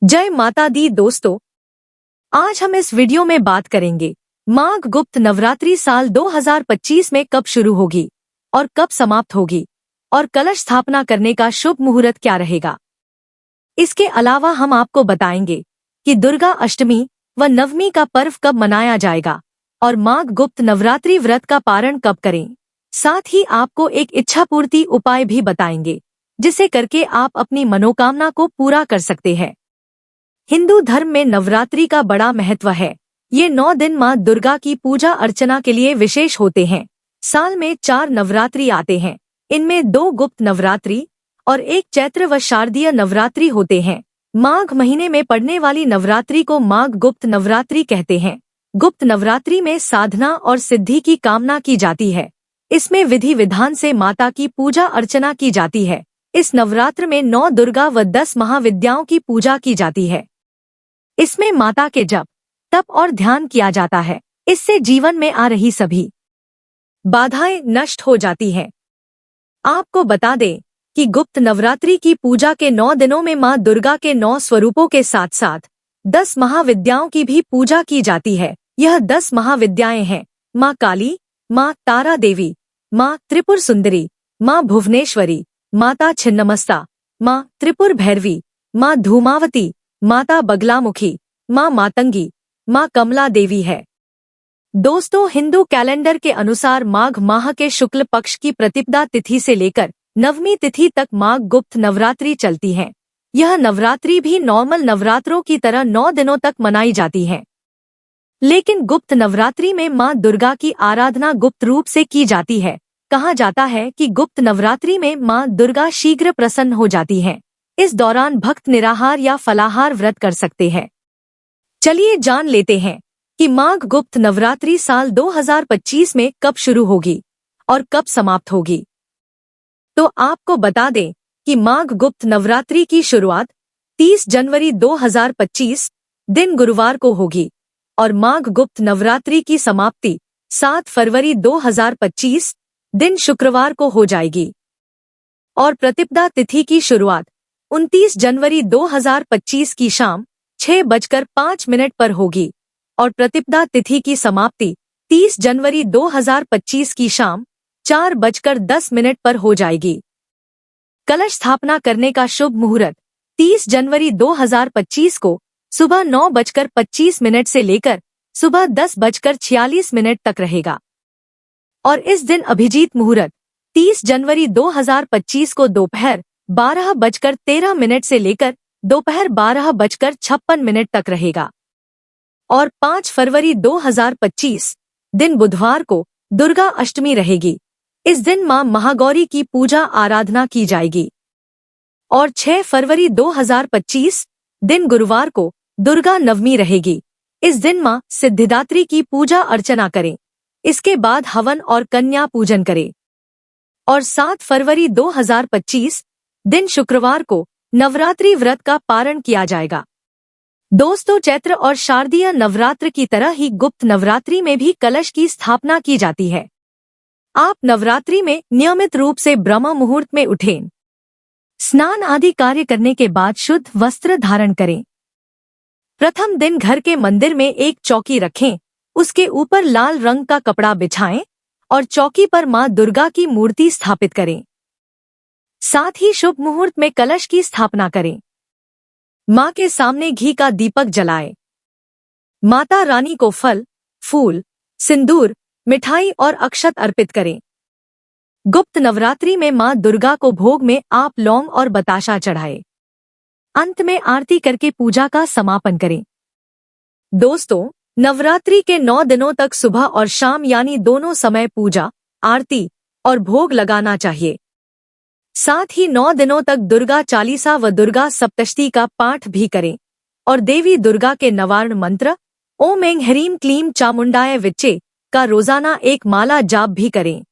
जय माता दी दोस्तों, आज हम इस वीडियो में बात करेंगे माघ गुप्त नवरात्रि साल 2025 में कब शुरू होगी और कब समाप्त होगी और कलश स्थापना करने का शुभ मुहूर्त क्या रहेगा। इसके अलावा हम आपको बताएंगे कि दुर्गा अष्टमी व नवमी का पर्व कब मनाया जाएगा और माघ गुप्त नवरात्रि व्रत का पारण कब करें। साथ ही आपको एक इच्छा पूर्ति उपाय भी बताएंगे जिसे करके आप अपनी मनोकामना को पूरा कर सकते हैं। हिंदू धर्म में नवरात्रि का बड़ा महत्व है। ये 9 दिन माँ दुर्गा की पूजा अर्चना के लिए विशेष होते हैं। साल में 4 नवरात्रि आते हैं। इनमें 2 गुप्त नवरात्रि और 1 चैत्र व शारदीय नवरात्रि होते हैं। माघ महीने में पड़ने वाली नवरात्रि को माघ गुप्त नवरात्रि कहते हैं। गुप्त नवरात्रि में साधना और सिद्धि की कामना की जाती है। इसमें विधि विधान से माता की पूजा अर्चना की जाती है। इस नवरात्र में 9 दुर्गा व 10 महाविद्याओं की पूजा की जाती है। इसमें माता के जप, तप और ध्यान किया जाता है। इससे जीवन में आ रही सभी बाधाएं नष्ट हो जाती हैं। आपको बता दें कि गुप्त नवरात्रि की पूजा के 9 दिनों में माँ दुर्गा के 9 स्वरूपों के साथ साथ 10 महाविद्याओं की भी पूजा की जाती है। यह 10 महाविद्याएं हैं: माँ काली, माँ तारा देवी, माँ त्रिपुर सुंदरी, माँ भुवनेश्वरी, माता छिन्नमस्ता, माँ त्रिपुर भैरवी, माँ धूमावती, माता बगलामुखी, माँ मातंगी, माँ कमला देवी है। दोस्तों, हिंदू कैलेंडर के अनुसार माघ माह के शुक्ल पक्ष की प्रतिपदा तिथि से लेकर नवमी तिथि तक माघ गुप्त नवरात्रि चलती है। यह नवरात्रि भी नॉर्मल नवरात्रों की तरह 9 दिनों तक मनाई जाती है, लेकिन गुप्त नवरात्रि में माँ दुर्गा की आराधना गुप्त रूप से की जाती है। कहा जाता है कि गुप्त नवरात्रि में माँ दुर्गा शीघ्र प्रसन्न हो जाती हैं। इस दौरान भक्त निराहार या फलाहार व्रत कर सकते हैं। चलिए जान लेते हैं कि माघ गुप्त नवरात्रि साल 2025 में कब शुरू होगी और कब समाप्त होगी। तो आपको बता दें कि माघ गुप्त नवरात्रि की शुरुआत 30 जनवरी 2025 दिन गुरुवार को होगी और माघ गुप्त नवरात्रि की समाप्ति 7 फरवरी 2025 दिन शुक्रवार को हो जाएगी और प्रतिपदा तिथि की शुरुआत 29 जनवरी 2025 की शाम 6:05 पर होगी और प्रतिपदा तिथि की समाप्ति 30 जनवरी 2025 की शाम 4:10 पर हो जाएगी। कलश स्थापना करने का शुभ मुहूर्त 30 जनवरी 2025 को सुबह 9:25 से लेकर सुबह 10:46 तक रहेगा और इस दिन अभिजीत मुहूर्त 30 जनवरी 2025 को दोपहर 12:13 से लेकर दोपहर 12:56 तक रहेगा और 5 फरवरी 2025 दिन बुधवार को दुर्गा अष्टमी रहेगी। इस दिन मां महागौरी की पूजा आराधना की जाएगी और 6 फरवरी 2025 दिन गुरुवार को दुर्गा नवमी रहेगी। इस दिन मां सिद्धिदात्री की पूजा अर्चना करें। इसके बाद हवन और कन्या पूजन करें और 7 फरवरी 2025 दिन शुक्रवार को नवरात्रि व्रत का पारण किया जाएगा। दोस्तों, चैत्र और शारदीय नवरात्र की तरह ही गुप्त नवरात्रि में भी कलश की स्थापना की जाती है। आप नवरात्रि में नियमित रूप से ब्रह्म मुहूर्त में उठें, स्नान आदि कार्य करने के बाद शुद्ध वस्त्र धारण करें। प्रथम दिन घर के मंदिर में एक चौकी रखें, उसके ऊपर लाल रंग का कपड़ा बिछाएं और चौकी पर मां दुर्गा की मूर्ति स्थापित करें। साथ ही शुभ मुहूर्त में कलश की स्थापना करें। मां के सामने घी का दीपक जलाएं। माता रानी को फल, फूल, सिंदूर, मिठाई और अक्षत अर्पित करें। गुप्त नवरात्रि में मां दुर्गा को भोग में आप लौंग और बताशा चढ़ाएं। अंत में आरती करके पूजा का समापन करें। दोस्तों, नवरात्रि के 9 दिनों तक सुबह और शाम यानी दोनों समय पूजा, आरती और भोग लगाना चाहिए। साथ ही 9 दिनों तक दुर्गा चालीसा व दुर्गा सप्तशती का पाठ भी करें और देवी दुर्गा के नवार्ण मंत्र ओम ऐं ह्रीं क्लीं चामुंडाय विच्चे का रोजाना एक माला जाप भी करें।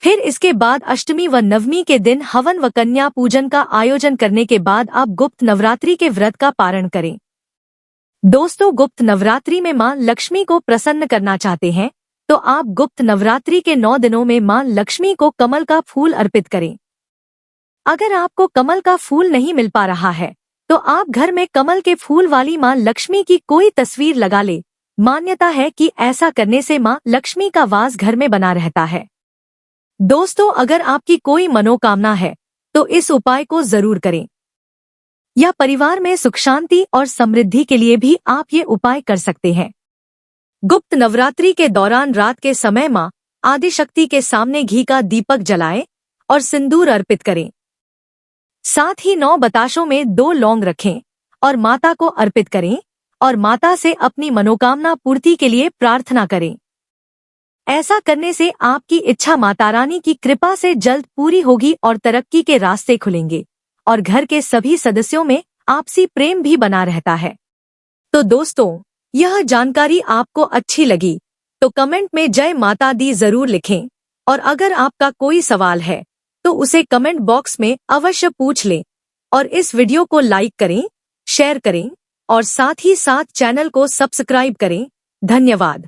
फिर इसके बाद अष्टमी व नवमी के दिन हवन व कन्या पूजन का आयोजन करने के बाद आप गुप्त नवरात्रि के व्रत का पारण करें। दोस्तों, गुप्त नवरात्रि में मां लक्ष्मी को प्रसन्न करना चाहते हैं तो आप गुप्त नवरात्रि के 9 दिनों में मां लक्ष्मी को कमल का फूल अर्पित करें। अगर आपको कमल का फूल नहीं मिल पा रहा है तो तो आप घर में कमल के फूल वाली माँ लक्ष्मी की कोई तस्वीर लगा ले। मान्यता है कि ऐसा करने से माँ लक्ष्मी का वास घर में बना रहता है। दोस्तों, अगर आपकी कोई मनोकामना है तो इस उपाय को जरूर करें। यह परिवार में सुख शांति और समृद्धि के लिए भी आप ये उपाय कर सकते हैं। गुप्त नवरात्रि के दौरान रात के समय माँ आदिशक्ति के सामने घी का दीपक जलाएं और सिंदूर अर्पित करें। साथ ही 9 बताशों में 2 लौंग रखें और माता को अर्पित करें और माता से अपनी मनोकामना पूर्ति के लिए प्रार्थना करें। ऐसा करने से आपकी इच्छा माता रानी की कृपा से जल्द पूरी होगी और तरक्की के रास्ते खुलेंगे और घर के सभी सदस्यों में आपसी प्रेम भी बना रहता है। तो दोस्तों, यह जानकारी आपको अच्छी लगी तो कमेंट में जय माता दी जरूर लिखें और अगर आपका कोई सवाल है तो उसे कमेंट बॉक्स में अवश्य पूछ लें और इस वीडियो को लाइक करें, शेयर करें और साथ ही साथ चैनल को सब्सक्राइब करें। धन्यवाद।